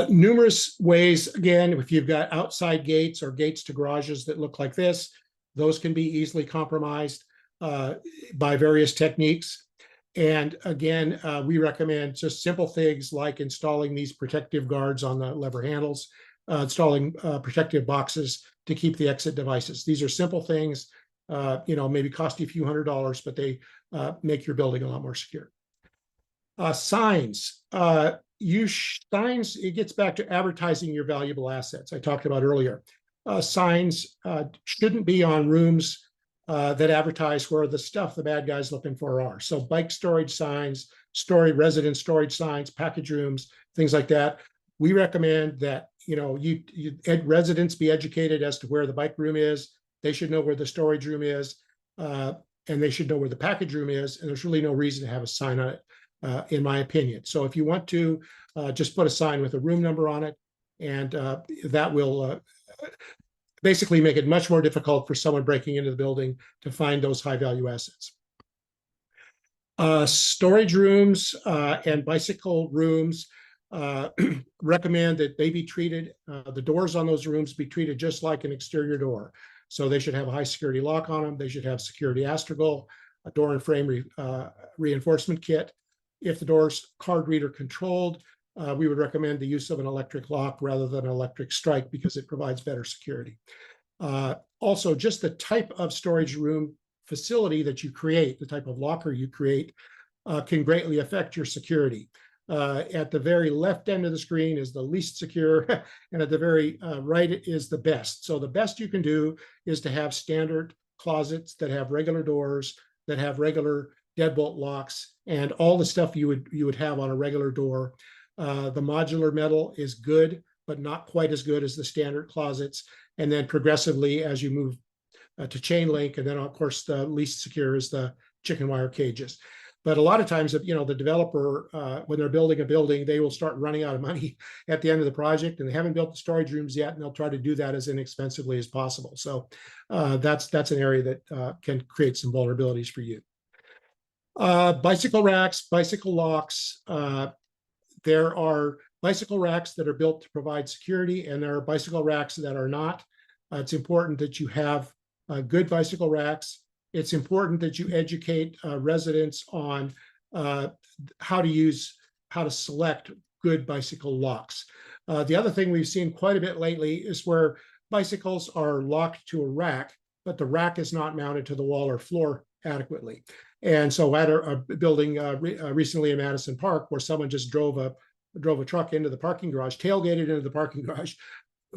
Numerous ways, again, if you've got outside gates or gates to garages that look like this, those can be easily compromised by various techniques. And again, we recommend just simple things like installing these protective guards on the lever handles, installing protective boxes to keep the exit devices. These are simple things, maybe cost you a few $100s, but they make your building a lot more secure. Signs. Signs, it gets back to advertising your valuable assets I talked about earlier. Signs shouldn't be on rooms that advertise where the stuff the bad guys looking for are. So bike storage signs, resident storage signs, package rooms, things like that. We recommend that residents be educated as to where the bike room is. They should know where the storage room is, and they should know where the package room is. And there's really no reason to have a sign on it, in my opinion. So if you want to, just put a sign with a room number on it, and that will basically make it much more difficult for someone breaking into the building to find those high value assets. Storage rooms and bicycle rooms, recommend that they be treated, the doors on those rooms be treated just like an exterior door. So they should have a high security lock on them. They should have security astragal, a door and frame reinforcement kit. If the door's card reader controlled, we would recommend the use of an electric lock rather than an electric strike because it provides better security. Also, just the type of storage room facility that you create, the type of locker you create, can greatly affect your security. At the very left end of the screen is the least secure, and at the very right is the best. So the best you can do is to have standard closets that have regular doors, that have regular deadbolt locks, and all the stuff you would have on a regular door. The modular metal is good, but not quite as good as the standard closets. And then progressively, as you move to chain link, and then of course the least secure is the chicken wire cages. But a lot of times, if the developer, when they're building a building, they will start running out of money at the end of the project, and they haven't built the storage rooms yet, and they'll try to do that as inexpensively as possible. So that's an area that can create some vulnerabilities for you. Bicycle racks, bicycle locks. There are bicycle racks that are built to provide security, and there are bicycle racks that are not. It's important that you have good bicycle racks. It's important that you educate residents on how to select good bicycle locks. The other thing we've seen quite a bit lately is where bicycles are locked to a rack, but the rack is not mounted to the wall or floor adequately. And so at a building recently in Madison Park, where someone just drove a truck into the parking garage, tailgated into the parking garage,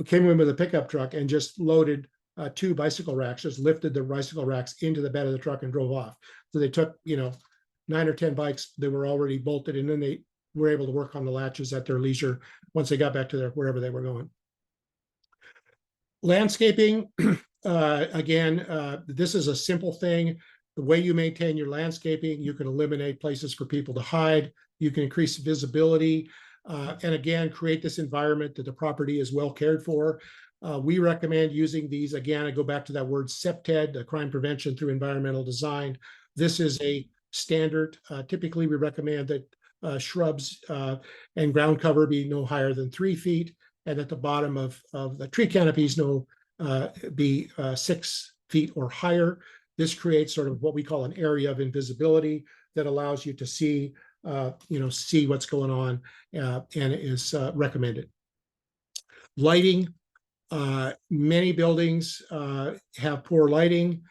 came in with a pickup truck and just loaded 2 bicycle racks, just lifted the bicycle racks into the bed of the truck and drove off. So they took, 9 or 10 bikes that were already bolted, and then they were able to work on the latches at their leisure once they got back to wherever they were going. Landscaping, again, this is a simple thing. The way you maintain your landscaping, you can eliminate places for people to hide. You can increase visibility, and again, create this environment that the property is well cared for. We recommend using these. Again, I go back to that word CPTED, crime prevention through environmental design. This is a standard. Typically, we recommend that shrubs and ground cover be no higher than 3 feet, and at the bottom of the tree canopies be 6 feet or higher. This creates sort of what we call an area of invisibility that allows you to see what's going on, and it is recommended. Lighting. Many buildings have poor lighting.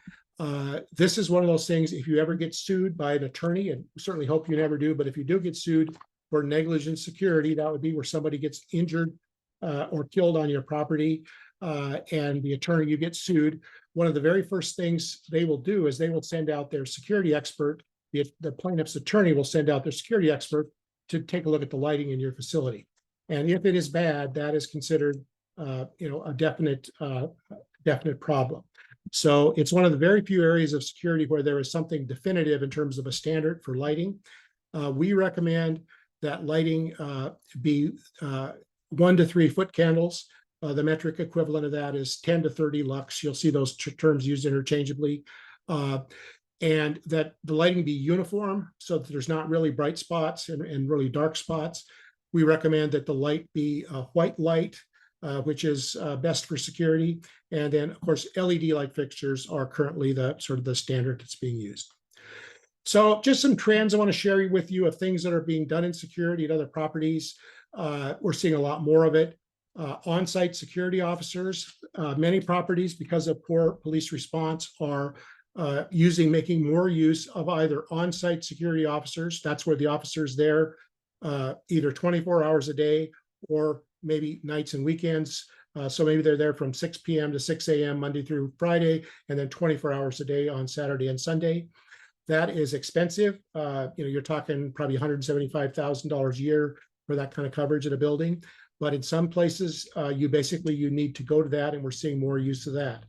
This is one of those things, if you ever get sued by an attorney, and we certainly hope you never do, but if you do get sued for negligent security, that would be where somebody gets injured or killed on your property, and the attorney, you get sued. One of the very first things they will do is they will send out their security expert. The plaintiff's attorney will send out their security expert to take a look at the lighting in your facility. And if it is bad, that is considered a definite problem. So it's one of the very few areas of security where there is something definitive in terms of a standard for lighting. We recommend that lighting be 1 to 3 foot candles. The metric equivalent of that is 10 to 30 lux. You'll see those terms used interchangeably. And that the lighting be uniform so that there's not really bright spots and really dark spots. We recommend that the light be a white light, which is best for security. And then, of course, LED light fixtures are currently the sort of the standard that's being used. So just some trends I want to share with you of things that are being done in security at other properties. We're seeing a lot more of it. On-site security officers, many properties, because of poor police response, are making more use of either on-site security officers. That's where the officer's there either 24 hours a day or maybe nights and weekends. So maybe they're there from 6 p.m. to 6 a.m. Monday through Friday, and then 24 hours a day on Saturday and Sunday. That is expensive. You're talking probably $175,000 a year for that kind of coverage at a building. But in some places, you need to go to that, and we're seeing more use of that.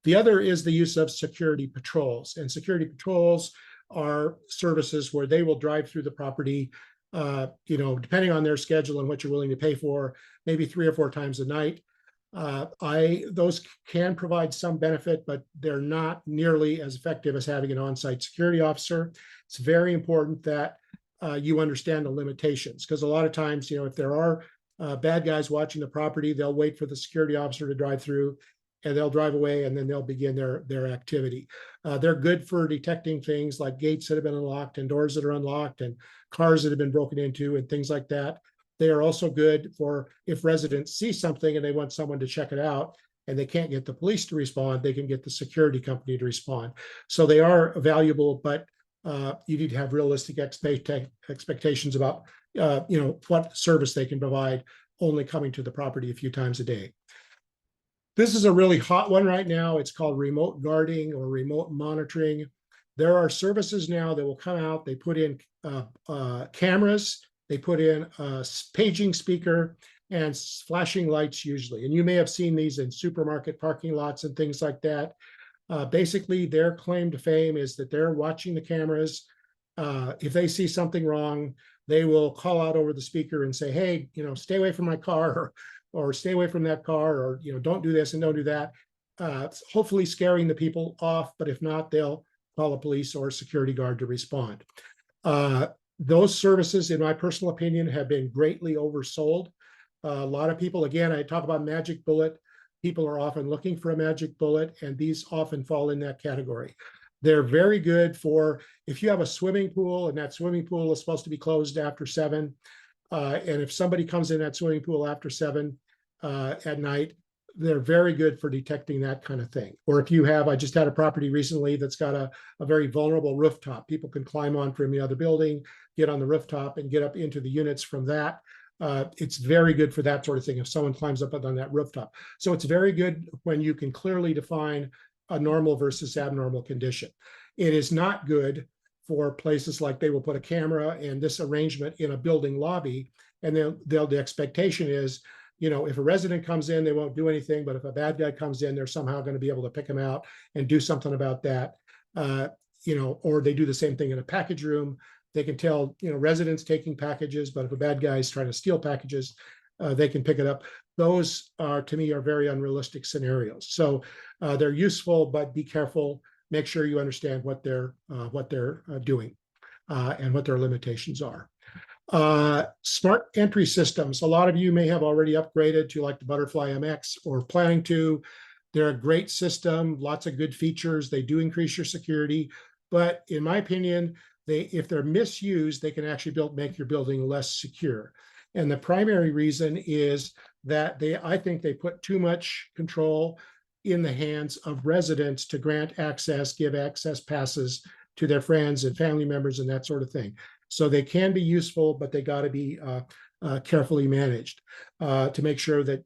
The other is the use of security patrols. And security patrols are services where they will drive through the property, depending on their schedule and what you're willing to pay for, maybe 3 or 4 times a night. Those can provide some benefit, but they're not nearly as effective as having an on-site security officer. It's very important that you understand the limitations, because a lot of times, if there are bad guys watching the property, they'll wait for the security officer to drive through, and they'll drive away, and then they'll begin their activity. They're good for detecting things like gates that have been unlocked and doors that are unlocked and cars that have been broken into and things like that. They are also good for if residents see something and they want someone to check it out and they can't get the police to respond, they can get the security company to respond. So they are valuable, but you need to have realistic expectations about what service they can provide, only coming to the property a few times a day. This is a really hot one right now. It's called remote guarding or remote monitoring. There are services now that will come out. They put in cameras, they put in a paging speaker and flashing lights usually. And you may have seen these in supermarket parking lots and things like that. Basically, their claim to fame is that they're watching the cameras. If they see something wrong, they will call out over the speaker and say, "Hey, stay away from my car," or "Stay away from that car," or "Don't do this and don't do that." Hopefully, scaring the people off. But if not, they'll call a police or a security guard to respond. Uh, those services, in my personal opinion, have been greatly oversold. A lot of people, again, I talk about magic bullet. People are often looking for a magic bullet, and these often fall in that category. They're very good for if you have a swimming pool and that swimming pool is supposed to be closed after 7. And if somebody comes in that swimming pool after 7 at night, they're very good for detecting that kind of thing. Or if you have, I just had a property recently that's got a very vulnerable rooftop. People can climb on from the other building, get on the rooftop and get up into the units from that. It's very good for that sort of thing if someone climbs up on that rooftop. So it's very good when you can clearly define a normal versus abnormal condition. It is not good for places like they will put a camera and this arrangement in a building lobby, and the expectation is, if a resident comes in, they won't do anything, but if a bad guy comes in, they're somehow going to be able to pick him out and do something about that. Or they do the same thing in a package room. They can tell, residents taking packages, but if a bad guy is trying to steal packages, they can pick it up. Those are, to me, are very unrealistic scenarios. So they're useful, but be careful. Make sure you understand what they're doing and what their limitations are. Smart entry systems. A lot of you may have already upgraded to like the Butterfly MX or planning to. They're a great system, lots of good features. They do increase your security, but in my opinion, if they're misused, they can actually make your building less secure. And the primary reason is that I think they put too much control in the hands of residents to grant access, give access passes to their friends and family members and that sort of thing. So they can be useful, but they got to be carefully managed to make sure that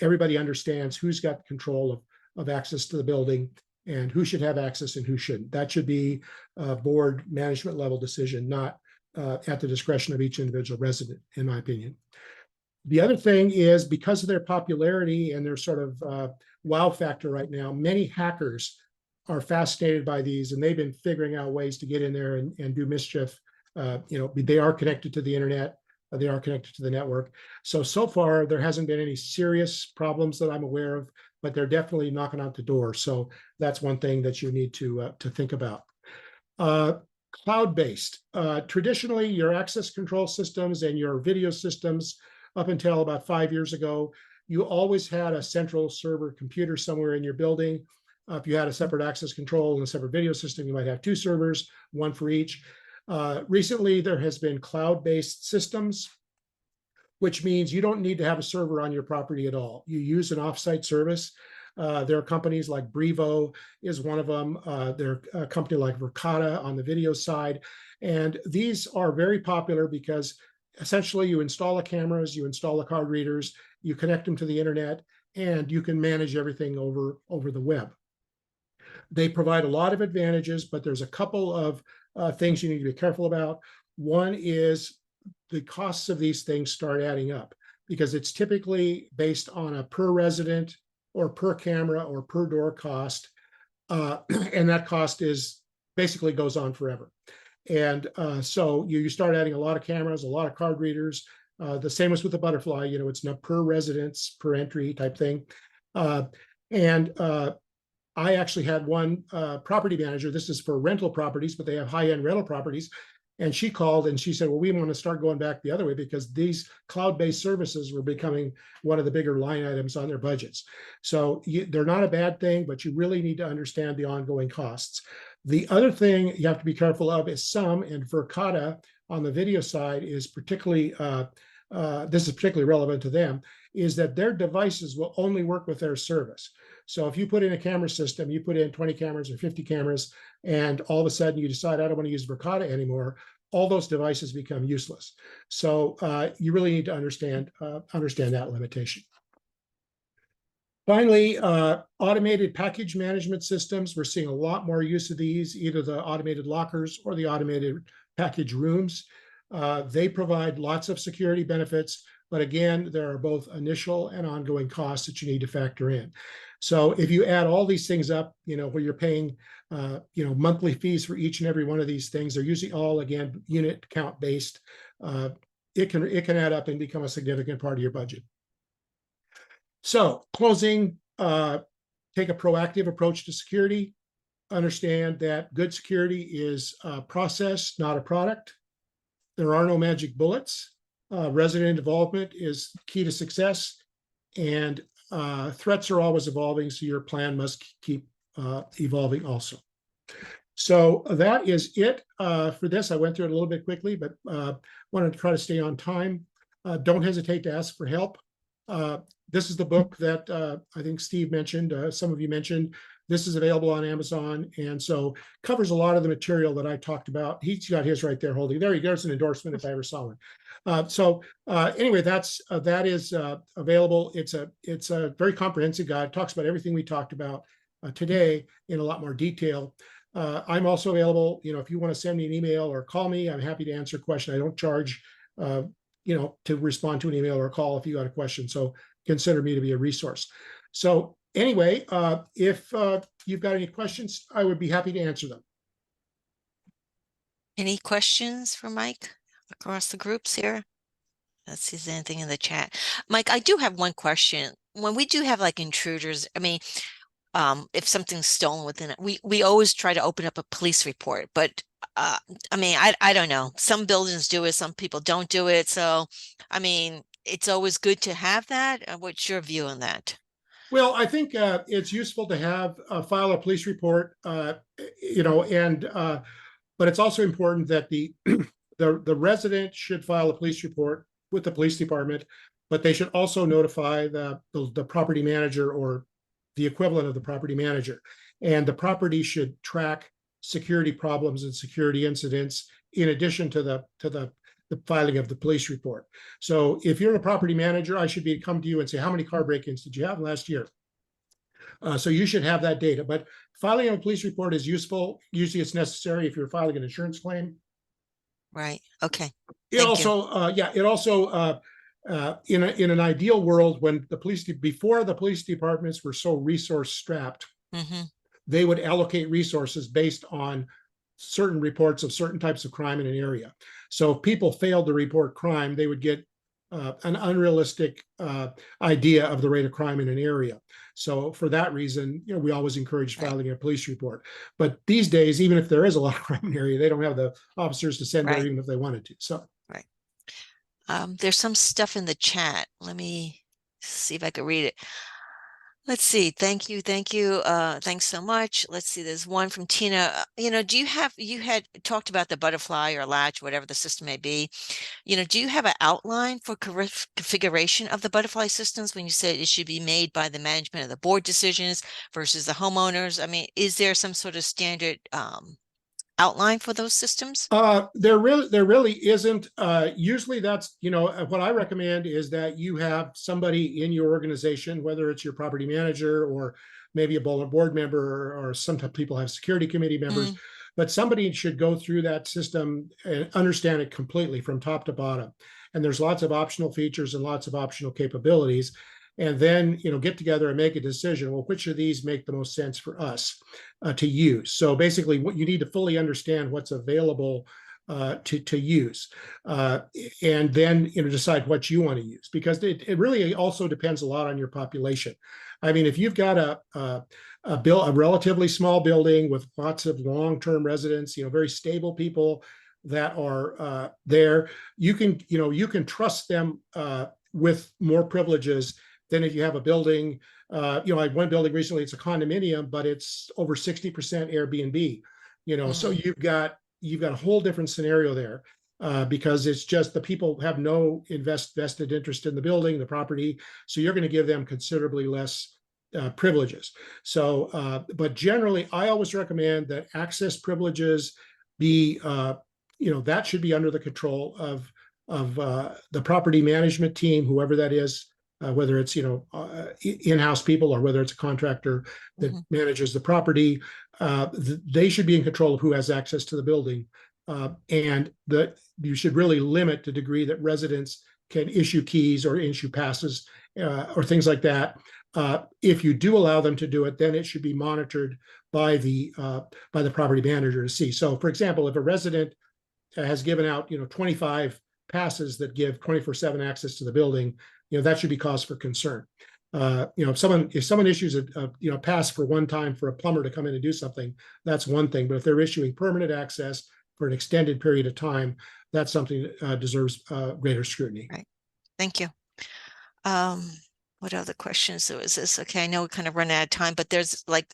everybody understands who's got control of access to the building and who should have access and who shouldn't. That should be a board management level decision, not at the discretion of each individual resident, in my opinion. The other thing is, because of their popularity and their sort of wow factor right now, many hackers are fascinated by these, and they've been figuring out ways to get in there and do mischief. They are connected to the internet. They are connected to the network. So far, there hasn't been any serious problems that I'm aware of, but they're definitely knocking out the door. So that's one thing that you need to think about. Cloud-based. Traditionally, your access control systems and your video systems, up until about 5 years ago, you always had a central server computer somewhere in your building. If you had a separate access control and a separate video system, you might have 2 servers, one for each. Recently, there has been cloud-based systems, which means you don't need to have a server on your property at all. You use an offsite service. There are companies like Brevo is one of them. There's a company like Verkada on the video side. And these are very popular because essentially you install the cameras, you install the card readers, you connect them to the internet, and you can manage everything over the web. They provide a lot of advantages, but there's a couple of things you need to be careful about. One is the costs of these things start adding up because it's typically based on a per resident or per camera or per door cost. And that cost basically goes on forever. And so you start adding a lot of cameras, a lot of card readers. The same as with the Butterfly, it's not per residence, per entry type thing. I actually had one property manager. This is for rental properties, but they have high-end rental properties. And she called and she said, well, we want to start going back the other way because these cloud-based services were becoming one of the bigger line items on their budgets. So they're not a bad thing, but you really need to understand the ongoing costs. The other thing you have to be careful of is and Verkada on the video side is particularly, this is particularly relevant to them, is that their devices will only work with their service. So if you put in a camera system, you put in 20 cameras or 50 cameras, and all of a sudden you decide, I don't want to use Verkada anymore, all those devices become useless. So you really need to understand that limitation. Finally, automated package management systems. We're seeing a lot more use of these, either the automated lockers or the automated package rooms. They provide lots of security benefits. but again, there are both initial and ongoing costs that you need to factor in. So if you add all these things up, where you're paying, monthly fees for each and every one of these things, they're usually all, again, unit count based. It can add up and become a significant part of your budget. So closing, take a proactive approach to security. Understand that good security is a process, not a product. There are no magic bullets. Resident involvement is key to success, and threats are always evolving, so your plan must keep evolving also. So that is it for this. I went through it a little bit quickly, but wanted to try to stay on time. Don't hesitate to ask for help. This is the book that I think Steve mentioned, some of you mentioned. This is available on Amazon, and so covers a lot of the material that I talked about. He's got his right there holding. There's an endorsement if I ever saw one. Anyway, that is available. It's a very comprehensive guide. It talks about everything we talked about today in a lot more detail. I'm also available. If you want to send me an email or call me, I'm happy to answer a question. I don't charge, to respond to an email or a call if you got a question. So consider me to be a resource. So anyway, if you've got any questions, I would be happy to answer them. Any questions for Mike across the groups here? Let's see if there's anything in the chat. Mike, I do have one question. When we do have like intruders, I mean, if something's stolen within it, we always try to open up a police report, but I mean, I don't know. Some buildings do it, some people don't do it. So, I mean, it's always good to have that. What's your view on that? Well, I think it's useful to have file a police report, but it's also important that the the resident should file a police report with the police department, but they should also notify the property manager or the equivalent of the property manager. And the property should track security problems and security incidents in addition to the filing of the police report. So if you're a property manager, I should come to you and say, how many car break-ins did you have last year? So you should have that data, but filing a police report is useful. Usually it's necessary if you're filing an insurance claim. Right. Okay. It also, in an ideal world, when before the police departments were so resource strapped, they would allocate resources based on certain reports of certain types of crime in an area. So if people failed to report crime, they would get an unrealistic idea of the rate of crime in an area. So for that reason, we always encourage filing a police report. But these days, even if there is a lot of crime in an area, they don't have the officers to send there even if they wanted to. So there's some stuff in the chat. Let me see if I can read it. Let's see. Thank you. Thanks so much. Let's see. There's one from Tina. You had talked about the butterfly or latch, whatever the system may be. Do you have an outline for configuration of the butterfly systems when you said it should be made by the management of the board decisions versus the homeowners? I mean, is there some sort of standard outline for those systems? There really isn't. Usually that's, what I recommend is that you have somebody in your organization, whether it's your property manager or maybe a board member, or sometimes people have security committee members, but somebody should go through that system and understand it completely from top to bottom. And there's lots of optional features and lots of optional capabilities. And then, get together and make a decision. Well, which of these make the most sense for us to use? So basically, what you need to fully understand what's available to use, and then decide what you want to use, because it really also depends a lot on your population. I mean, if you've got a relatively small building with lots of long-term residents, very stable people that are there, you can trust them with more privileges than if you have a building. I had one building recently, it's a condominium, but it's over 60% Airbnb, so you've got a whole different scenario there, because it's just the people have no vested interest in the building, the property. So you're going to give them considerably less privileges. So, but generally, I always recommend that access privileges be, that should be under the control of the property management team, whoever that is. Whether it's in-house people or whether it's a contractor that manages the property, they should be in control of who has access to the building, and that you should really limit the degree that residents can issue keys or issue passes or things like that. If you do allow them to do it, then it should be monitored by the property manager to see. So, for example, if a resident has given out 25 passes that give 24/7 access to the building, that should be cause for concern. If someone issues a pass for one time for a plumber to come in and do something, that's one thing. But if they're issuing permanent access for an extended period of time, that's something that deserves greater scrutiny. Right. Thank you. What other questions there was this? Okay, I know we kind of run out of time, but there's like,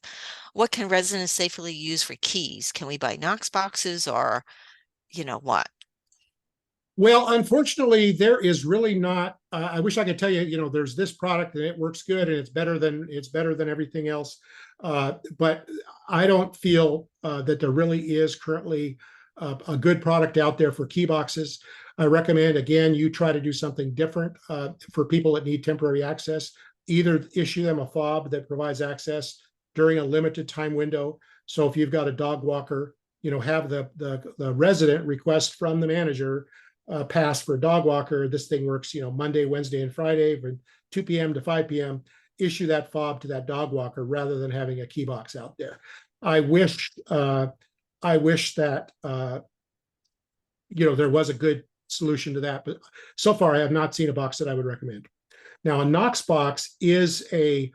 what can residents safely use for keys? Can we buy Knox boxes or, what? Well, unfortunately, there is really not. I wish I could tell you, there's this product and it works good and it's better than everything else. But I don't feel that there really is currently a good product out there for key boxes. I recommend, again, you try to do something different for people that need temporary access. Either issue them a fob that provides access during a limited time window. So if you've got a dog walker, have the resident request from the manager pass for a dog walker. This thing works, Monday, Wednesday, and Friday from 2 p.m. to 5 p.m. Issue that fob to that dog walker rather than having a key box out there. I wish that there was a good solution to that, but so far I have not seen a box that I would recommend. Now, a Knox box is a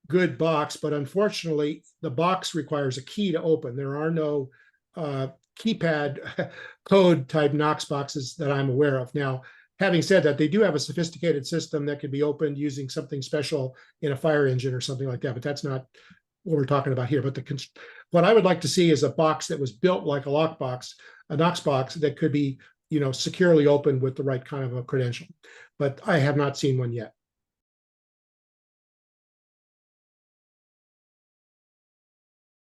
good box, but unfortunately, the box requires a key to open. There are no keypad code type Knox boxes that I'm aware of. Now, having said that, they do have a sophisticated system that can be opened using something special in a fire engine or something like that, but that's not what we're talking about here. But what I would like to see is a box that was built like a lockbox, a Knox box that could be, securely opened with the right kind of a credential. But I have not seen one yet.